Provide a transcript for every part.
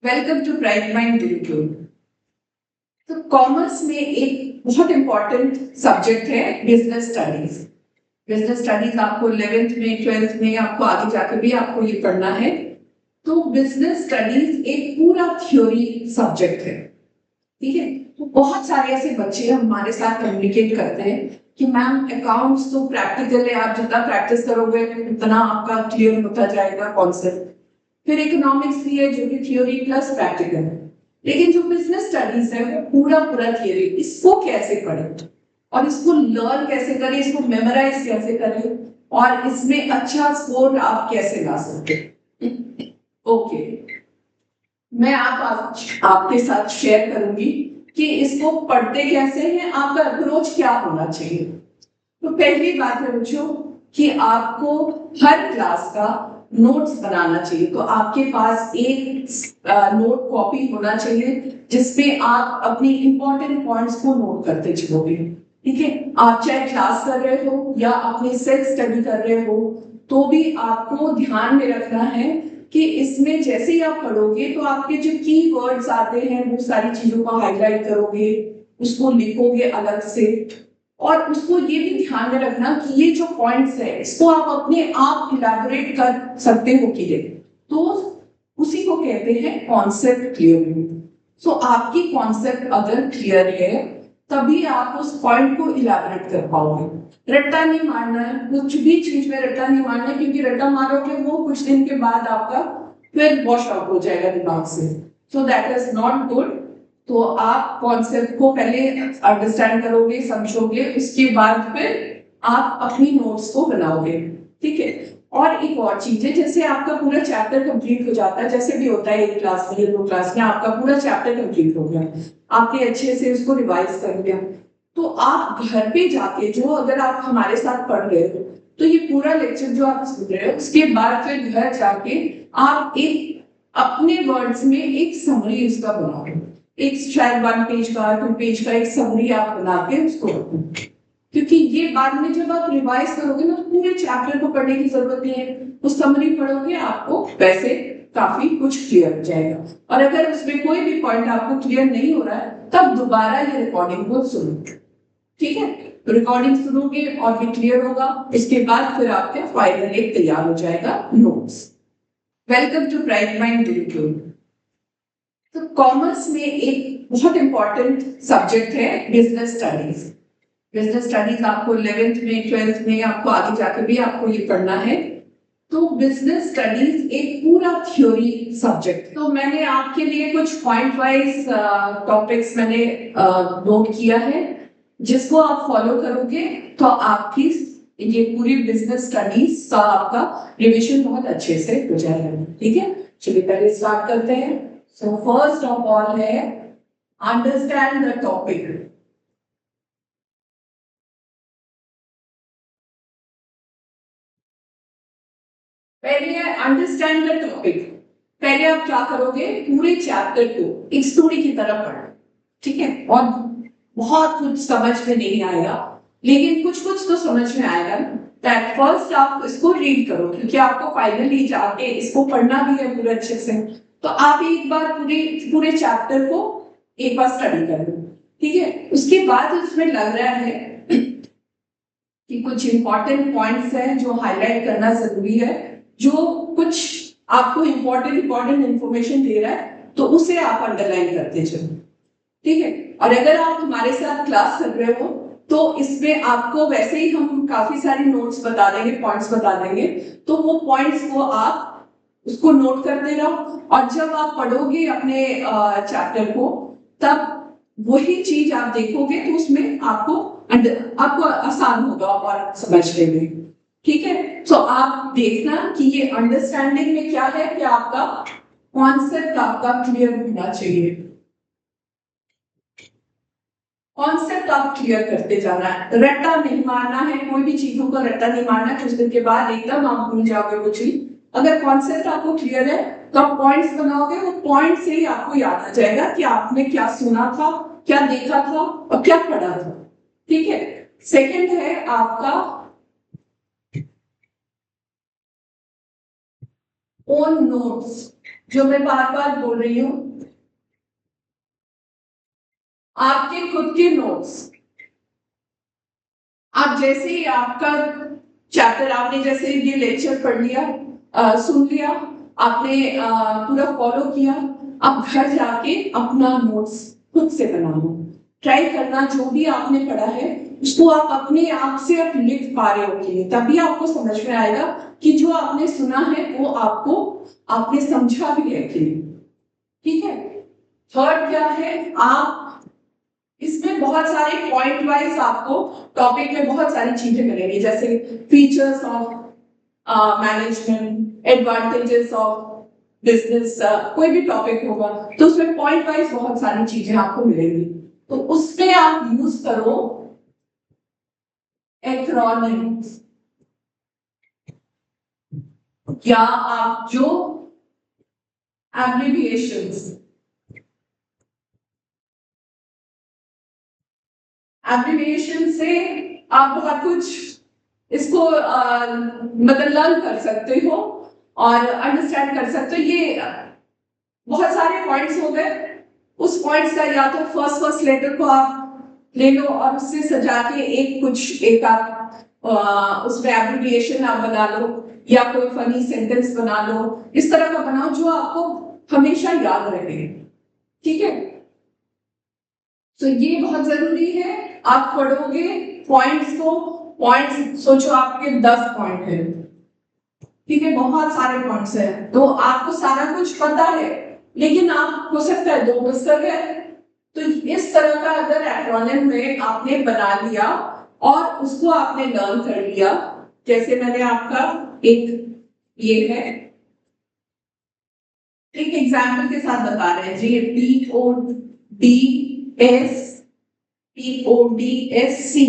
Welcome to bright mind Gurukul. तो commerce में एक बहुत इंपॉर्टेंट सब्जेक्ट है बिजनेस स्टडीज। बिजनेस स्टडीज आपको 11th में 12th में आपको आगे जाके भी आपको ये पढ़ना है। तो बिजनेस स्टडीज एक पूरा थ्योरी सब्जेक्ट है, ठीक है। तो बहुत सारे ऐसे बच्चे हमारे साथ कम्युनिकेट करते हैं कि मैम अकाउंट्स तो प्रैक्टिकल है, आप जितना प्रैक्टिस करोगे उतना आपका क्लियर होता जाएगा कॉन्सेप्ट। फिर इकोनॉमिक्स भी है जो कि थ्योरी प्लस प्रैक्टिकल है, लेकिन जो बिजनेस स्टडीज है वो पूरा पूरा थ्योरी। इसको कैसे पढ़ें और इसको लर्न कैसे करें, इसको मेमोराइज कैसे करें और इसमें अच्छा स्कोर आप कैसे ला सकते हैं। ओके, मैं आज आपके साथ शेयर करूंगी कि इसको पढ़ते कैसे हैं, आपका अप्रोच क्या होना चाहिए। तो पहली बात है बच्चों कि आपको हर क्लास का नोट्स बनाना चाहिए। तो आपके पास एक नोट कॉपी होना चाहिए जिसमें आप अपनी इंपॉर्टेंट पॉइंट्स को नोट करते चलोगे, ठीक है। आप चाहे क्लास कर रहे हो या अपने सेल्फ स्टडी कर रहे हो, तो भी आपको ध्यान में रखना है कि इसमें जैसे ही आप पढ़ोगे तो आपके जो की वर्ड्स आते हैं वो सारी चीजों को हाईलाइट करोगे, उसको लिखोगे अलग से। और उसको ये भी ध्यान में रखना कि ये जो पॉइंट्स है इसको आप अपने आप इलैबोरेट कर सकते हो कि तो उसी को कहते हैं कॉन्सेप्ट क्लियर। सो आपकी कॉन्सेप्ट अगर क्लियर है तभी आप उस पॉइंट को इलैबोरेट कर पाओगे। रट्टा नहीं मारना है, कुछ भी चीज में रट्टा नहीं मारना है, क्योंकि रट्टा मारोगे वो कुछ दिन के बाद आपका फिर वॉश आउट हो जाएगा दिमाग से। So that is not good. तो आप कॉन्सेप्ट को पहले अंडरस्टैंड करोगे, समझोगे, उसके बाद फिर आप अपनी नोट्स को बनाओगे, ठीक है। और एक और चीज है, जैसे आपका पूरा चैप्टर कंप्लीट हो जाता है, जैसे भी होता है एक क्लास में या दो क्लास में आपका पूरा चैप्टर कंप्लीट हो गया, आपने अच्छे से उसको रिवाइज कर लिया, तो आप घर पे जाके जो अगर आप हमारे साथ पढ़ रहे हो तो ये पूरा लेक्चर जो आप सुन रहे हो उसके बाद फिर घर जाके आप एक अपने वर्ड्स में एक समरी उसका बनाओगे। एक शायद 1 पेज का 2 पेज का एक समरी आप बना के उसको रखो, क्योंकि ये बाद में जब आप रिवाइज करोगे ना तो पूरे चैप्टर को पढ़ने की जरूरत नहीं है, उस समरी पढ़ोगे आपको वैसे काफी कुछ क्लियर हो जाएगा। और अगर उसमें कोई भी पॉइंट आपको क्लियर नहीं हो रहा है तब दोबारा ये रिकॉर्डिंग को सुनो, ठीक है। रिकॉर्डिंग सुनोगे और भी क्लियर होगा, इसके बाद फिर आपके फाइनल एक तैयार हो जाएगा notes. Welcome to bright mind Gurukul. तो कॉमर्स में एक बहुत इंपॉर्टेंट सब्जेक्ट है बिजनेस स्टडीज। बिजनेस स्टडीज आपको 11th में 12th में आपको आगे जाकर भी आपको ये पढ़ना है। तो बिजनेस स्टडीज एक पूरा थ्योरी सब्जेक्ट। तो मैंने आपके लिए कुछ पॉइंट वाइज टॉपिक्स मैंने नोट किया है, जिसको आप फॉलो करोगे तो आपकी ये पूरी बिजनेस स्टडीज का आपका रिवीजन बहुत अच्छे से हो जाएगा, ठीक है। चलिए पहले स्टार्ट करते हैं। So first of all है understand the topic। पहले है अंडरस्टैंड द टॉपिक। पहले आप क्या करोगे, पूरे चैप्टर को एक स्टोरी की तरह पढ़ना, ठीक है। और बहुत कुछ समझ में नहीं आएगा लेकिन कुछ कुछ तो समझ में आएगा। दैट फर्स्ट आप इसको रीड करो, क्योंकि आपको फाइनली जाके इसको पढ़ना भी है पूरे अच्छे से। तो आप एक बार पूरे चैप्टर को एक बार स्टडी कर लो, ठीक है। उसके बाद उसमें लग रहा है कि कुछ इंपॉर्टेंट पॉइंट्स हैं जो हाईलाइट करना जरूरी है, जो कुछ आपको इंपॉर्टेंट इंफॉर्मेशन दे रहा है तो उसे आप अंडरलाइन करते चलो, ठीक है। और अगर आप हमारे साथ क्लास कर रहे हो तो इसमें आपको वैसे ही हम काफी सारी नोट्स बता देंगे, पॉइंट्स बता देंगे, तो वो पॉइंट्स को आप उसको नोट करते रहो। और जब आप पढ़ोगे अपने चैप्टर को तब वही चीज आप देखोगे तो उसमें आपको आसान होगा और समझने में, ठीक है। तो आप देखना कि ये अंडरस्टैंडिंग में क्या है कि आपका कॉन्सेप्ट आपका क्लियर होना चाहिए। कॉन्सेप्ट आप क्लियर करते जाना है, रट्टा नहीं मारना है, कोई भी चीजों का रट्टा नहीं मारना, कुछ दिन के बाद एकदम आप भूल जाओगे कुछ ही। अगर कॉन्सेप्ट आपको क्लियर है तो आप पॉइंट्स बनाओगे, वो पॉइंट से ही आपको याद आ जाएगा कि आपने क्या सुना था, क्या देखा था और क्या पढ़ा था, ठीक है। सेकंड है आपका ओन नोट्स। जो मैं बार बार बोल रही हूँ, आपके खुद के नोट्स, आप जैसे ही आपका चैप्टर, आपने जैसे ये लेक्चर पढ़ लिया, सुन लिया, आपने पूरा फॉलो किया, आप घर जाके अपना नोट्स खुद से बना लो, ट्राई करना जो भी आपने पढ़ा है उसको आप अपने आप से आप लिख पा रहे हो कि तभी आपको समझ में आएगा कि जो आपने सुना है वो आपको आपने समझा भी है कि ठीक है। थर्ड क्या है, आप इसमें बहुत सारे पॉइंट वाइज आपको टॉपिक में बहुत सारी चीजें मिलेंगी, जैसे features of management, advantages of business, कोई भी टॉपिक होगा तो उसमें पॉइंट वाइज बहुत सारी चीजें आपको मिलेंगी, तो उसमें आप यूज करो एक्रोनिम्स, या आप जो एब्रिविएशंस, एब्रिविएशन से आप बहुत कुछ इसको मतलब लर्न कर सकते हो और अंडरस्टैंड कर सकते हो। ये बहुत सारे पॉइंट्स हो गए, उस पॉइंट्स का या तो फर्स्ट लेटर को आप ले लो और उससे सजा के एक कुछ एक आप उसमें एब्रिविएशन आप बना लो या कोई फनी सेंटेंस बना लो, इस तरह का बनाओ जो आपको हमेशा याद रहे, ठीक है। तो ये बहुत जरूरी है, आप पढ़ोगे पॉइंट्स को, पॉइंट्स सोचो आपके 10 पॉइंट है, ठीक है, बहुत सारे पॉइंट्स है, तो आपको सारा कुछ पता है लेकिन आप हो सकता है 2 मिस कर गए, तो इस तरह का अगर एक्रोनिम में आपने बना लिया और उसको आपने लर्न कर लिया, जैसे मैंने आपका एक ये है, एक एग्जाम्पल के साथ बता रहे हैं जी, PODS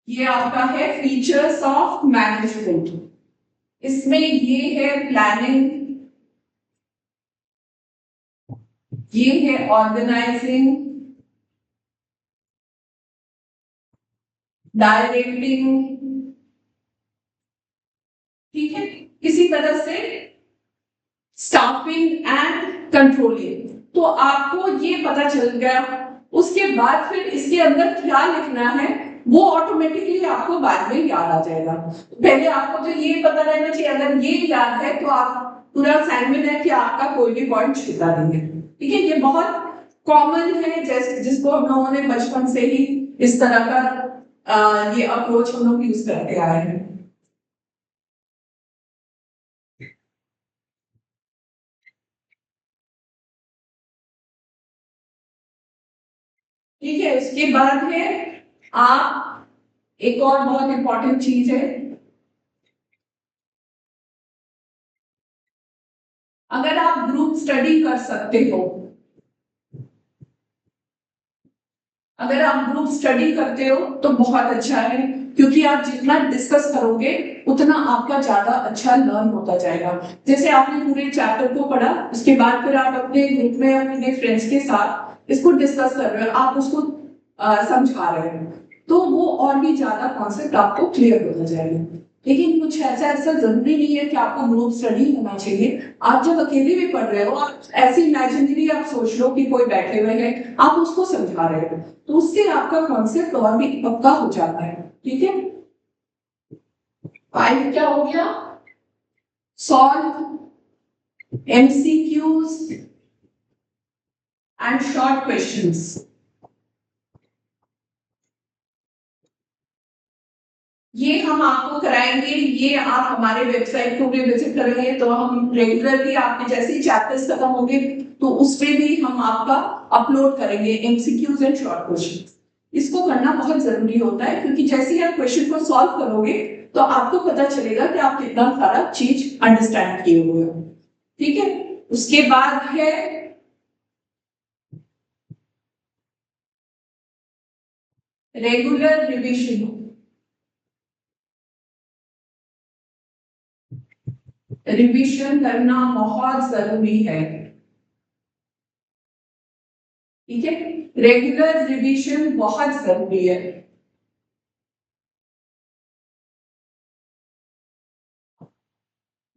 ये आपका है फीचर्स ऑफ मैनेजमेंट, इसमें ये है प्लानिंग, ये है ऑर्गेनाइजिंग, डायरेक्टिंग, ठीक है, इसी तरह से स्टाफिंग एंड कंट्रोलिंग, तो आपको ये पता चल गया, उसके बाद फिर इसके अंदर क्या लिखना है वो ऑटोमेटिकली आपको बाद में याद आ जाएगा, पहले आपको तो ये पता रहना चाहिए, अगर ये याद है तो आप पूरा असाइनमेंट है कि आपका कोई भी पॉइंट छूटा नहीं है, ठीक है। ये बहुत कॉमन है, जैसे जिसको हम लोगों ने बचपन से ही इस तरह का ये अप्रोच हम लोग यूज करते आए हैं। ठीक है, इसके बाद है आप, एक और बहुत इंपॉर्टेंट चीज है, अगर आप ग्रुप स्टडी कर सकते हो, अगर आप ग्रुप स्टडी करते हो तो बहुत अच्छा है, क्योंकि आप जितना डिस्कस करोगे उतना आपका ज्यादा अच्छा लर्न होता जाएगा, जैसे आपने पूरे चैप्टर को पढ़ा उसके बाद फिर आप अपने ग्रुप में अपने फ्रेंड्स के साथ इसको डिस्कस कर रहे हो, आप उसको समझा रहे हो, तो वो और भी ज्यादा कॉन्सेप्ट आपको क्लियर होता जाएगा। लेकिन कुछ ऐसा ऐसा जरूरी नहीं है कि आपको ग्रुप स्टडी होना चाहिए, आप जब अकेले भी पढ़ रहे हो, आप ऐसी इमेजिनरी आप सोच लो कि कोई बैठे हुए हैं, आप उसको समझा रहे हो, तो उससे आपका कॉन्सेप्ट और भी पक्का हो जाता है, ठीक है। 5 क्या हो गया, solve MCQs and short questions, ये हम आपको कराएंगे, ये आप हमारे वेबसाइट को भी विजिट करेंगे तो हम रेगुलरली आपके जैसे ही चैप्टर्स खत्म होंगे तो उस पे भी हम आपका अपलोड करेंगे एमसीक्यूज एंड शॉर्ट क्वेश्चंस, इसको करना बहुत जरूरी होता है, क्योंकि जैसे ही आप क्वेश्चन को सॉल्व करोगे तो आपको पता चलेगा कि आप कितना सारा चीज अंडरस्टैंड किए हुए हो, ठीक है। उसके बाद है रेगुलर रिविजन, रिविजन करना बहुत जरूरी है, ठीक है, रेगुलर रिवीजन बहुत जरूरी है।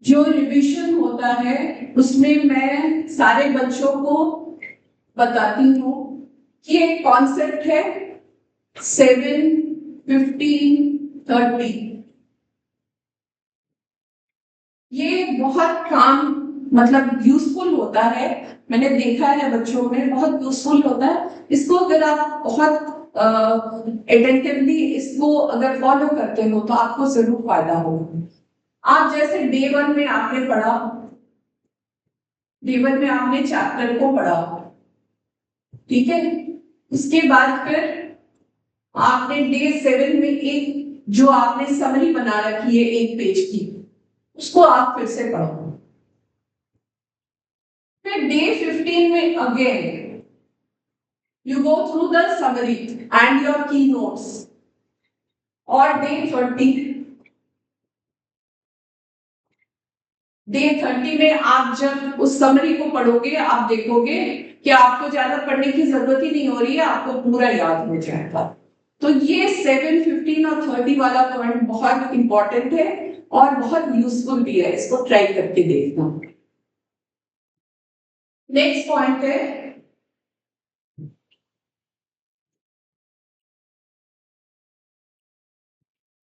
जो रिवीजन होता है उसमें मैं सारे बच्चों को बताती हूँ कि एक कॉन्सेप्ट है 7-15-30। ये बहुत काम मतलब यूजफुल होता है, मैंने देखा है बच्चों में बहुत यूजफुल होता है। इसको अगर आप बहुत अटेंटिवली इसको अगर फॉलो करते हो तो आपको जरूर फायदा होगा। आप जैसे डे 1 में आपने पढ़ा, डे 1 में आपने चैप्टर को पढ़ा, ठीक है। उसके बाद फिर आपने डे 7 में एक जो आपने समरी बना रखी है 1 पेज की, उसको आप फिर से पढ़ो। फिर डे 15 में again you go through the summary and your keynotes, और डे 30 में आप जब उस समरी को पढ़ोगे आप देखोगे कि आपको ज्यादा पढ़ने की जरूरत ही नहीं हो रही है, आपको पूरा याद हो जाएगा। तो ये 7, 15 और 30 वाला पॉइंट बहुत इंपॉर्टेंट है और बहुत यूजफुल भी है, इसको ट्राई करके देखना। नेक्स्ट पॉइंट है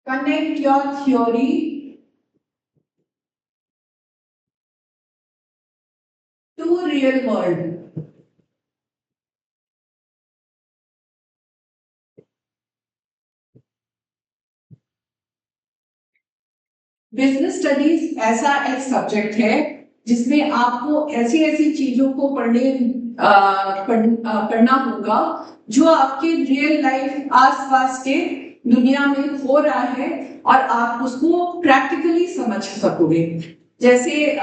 connect your theory to real world। Business studies ऐसा एक सब्जेक्ट है जिसमें आपको ऐसी ऐसी चीजों को पढ़ना होगा जो आपके रियल लाइफ आसपास के दुनिया में हो रहा है और आप उसको प्रैक्टिकली समझ सकोगे। जैसे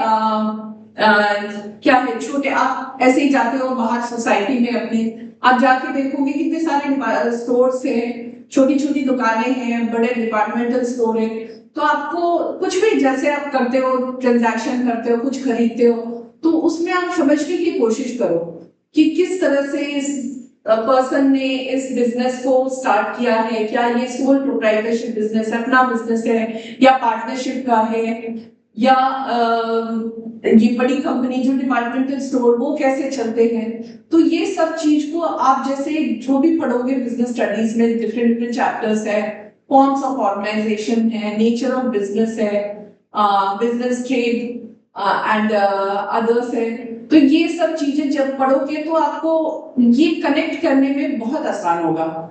क्या है, छोटे आप ऐसे ही जाते हो बाहर सोसाइटी में अपने, आप जाके देखोगे कितने सारे स्टोर्स हैं, छोटी छोटी दुकानें हैं, बड़े डिपार्टमेंटल स्टोर है। तो आपको कुछ भी जैसे आप करते हो, ट्रांजैक्शन करते हो, कुछ खरीदते हो, तो उसमें आप समझने की कोशिश करो कि किस तरह से इस पर्सन ने इस बिजनेस को स्टार्ट किया है, क्या ये सोल प्रोप्राइटरशिप बिजनेस है, अपना बिजनेस है, या पार्टनरशिप का है, या ये बड़ी कंपनी जो डिपार्टमेंटल स्टोर वो कैसे चलते हैं। तो ये सब चीज को आप जैसे जो भी पढ़ोगे बिजनेस स्टडीज में, डिफरेंट डिफरेंट चैप्टर्स है, फॉर्म्स ऑफ ऑर्गेनाइजेशन है, नेचर ऑफ बिजनेस है, बिजनेस ट्रेड एंड अदर्स है। तो ये सब चीजें जब पढ़ोगे तो आपको ये कनेक्ट करने में बहुत आसान होगा।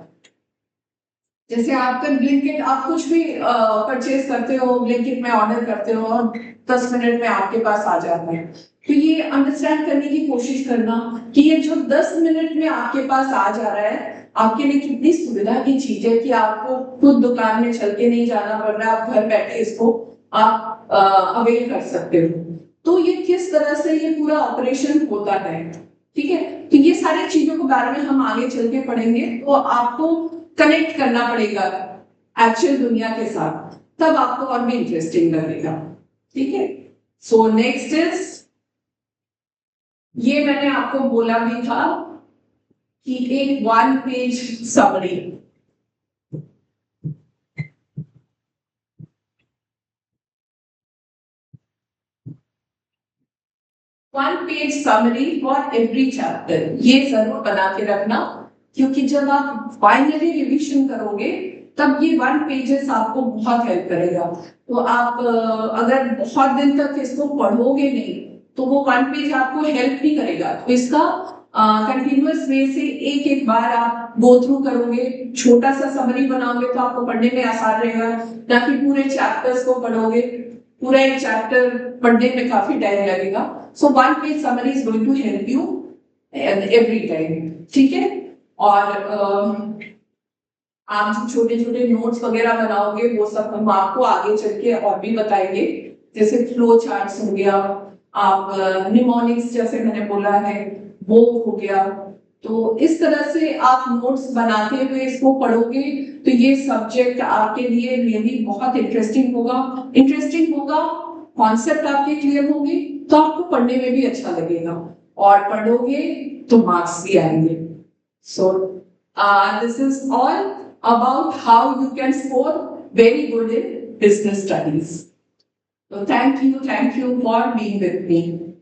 जैसे आपका ब्लिंकिट, आप कुछ भी परचेज करते हो, ब्लिंकिट में ऑर्डर करते हो और 10 मिनट में आपके पास आ जाता है। तो ये अंडरस्टैंड करने की कोशिश करना कि ये जो 10 मिनट में आपके पास आ जा रहा है आपके लिए कितनी सुविधा की चीज है कि आपको खुद दुकान में चल के नहीं जाना पड़ रहा, आप घर बैठे इसको आप अवेल कर सकते हो। तो ये किस तरह से ये पूरा ऑपरेशन होता है, ठीक है। तो ये सारी चीजों के बारे में हम आगे चल के पढ़ेंगे, तो आपको कनेक्ट करना पड़ेगा एक्चुअल दुनिया के साथ, तब आपको और भी इंटरेस्टिंग लगेगा, ठीक है। सो नेक्स्ट इज, ये मैंने आपको बोला भी था कि एक 1 page summary, one page summary for every chapter, ये जरूर बना के रखना, क्योंकि जब आप फाइनली रिवीजन करोगे तब ये 1 पेजेस आपको बहुत हेल्प करेगा। तो आप अगर बहुत दिन तक इसको पढ़ोगे नहीं तो वो 1 पेज आपको हेल्प नहीं करेगा। तो इसका कंटिन्यूअस वे से एक एक बार आप गो थ्रू करोगे, छोटा सा समरी बनाओगे तो आपको पढ़ने में आसान रहेगा, ना कि पूरे चैप्टर्स को पढ़ोगे। पूरा एक चैप्टर पढ़ने में काफी टाइम लगेगा। So 1 page summary is going to help you every time, ठीक है। और आप जो छोटे छोटे नोट्स वगैरह बनाओगे वो सब हम आपको आगे चल के और भी बताएंगे, जैसे फ्लो चार्ट्स हो गया, आप निमोनिक्स जैसे मैंने बोला है वो हो गया। तो इस तरह से आप नोट्स बनाते हुए इसको पढ़ोगे तो ये सब्जेक्ट आपके लिए रियली बहुत इंटरेस्टिंग होगा, कॉन्सेप्ट आपके क्लियर होंगे तो आपको पढ़ने में भी अच्छा लगेगा, और पढ़ोगे तो मार्क्स भी आएंगे। सो this is all about how you can score very good in business studies. So thank you for being with me.